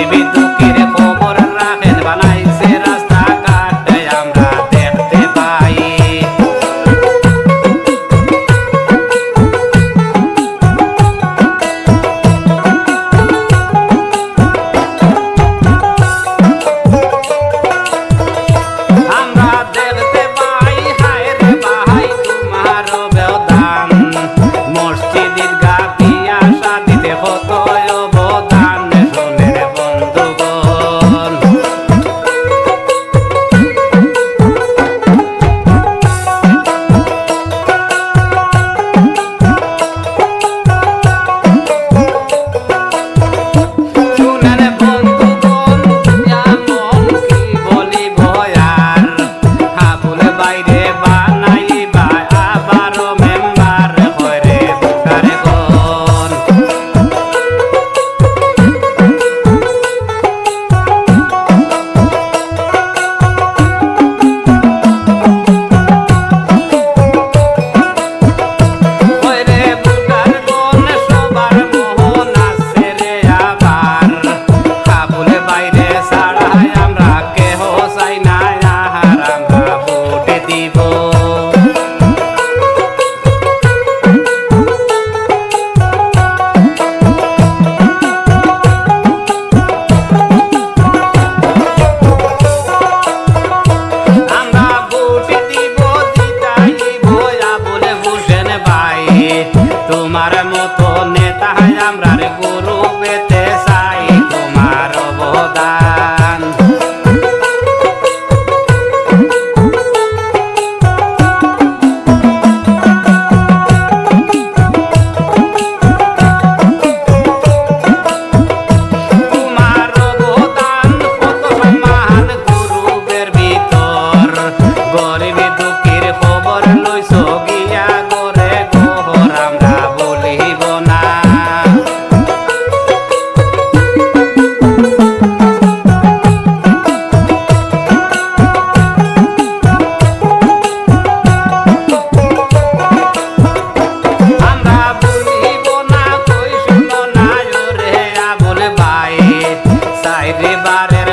গরিবি দুঃখের খবর রাখেন বানাইছে রাস্তাঘাট আমরা দেখতে পাই আমরা দেখতে পাই হায় রে ভাই তোমার ব্যবধান মসজিদ ঈদগাহ বিয়া শাদিতে কত অবদান শোনেন বন্ধুগণ শুনেন বন্ধুগণ এমন কি বলিব আর হাবুল বাইরে বানাইবা আবারও মেম্বার হরে বুকারে গণ হরে বুকার গণ সবার মোহন আছে রে আবার হাবুল বাইরে ছাড়াই আমরা কেহ চাই না আহার আমরা ভোট দিব আমরা ভোট দিব জিতাইব আবুল হোসেন ভাই তোমার মতো নেতা আমরা গুরু পেতে চাই তোমার অবদান তোমার অবদান কত সম্মান গুরুবের ভিতর গরিবি দুঃখের খবর লইছ গিয়া গরে গোহর আমরা বলিব না আমরা বলিব না কই শুনো না রে আবুল ভাই সাইরে বারের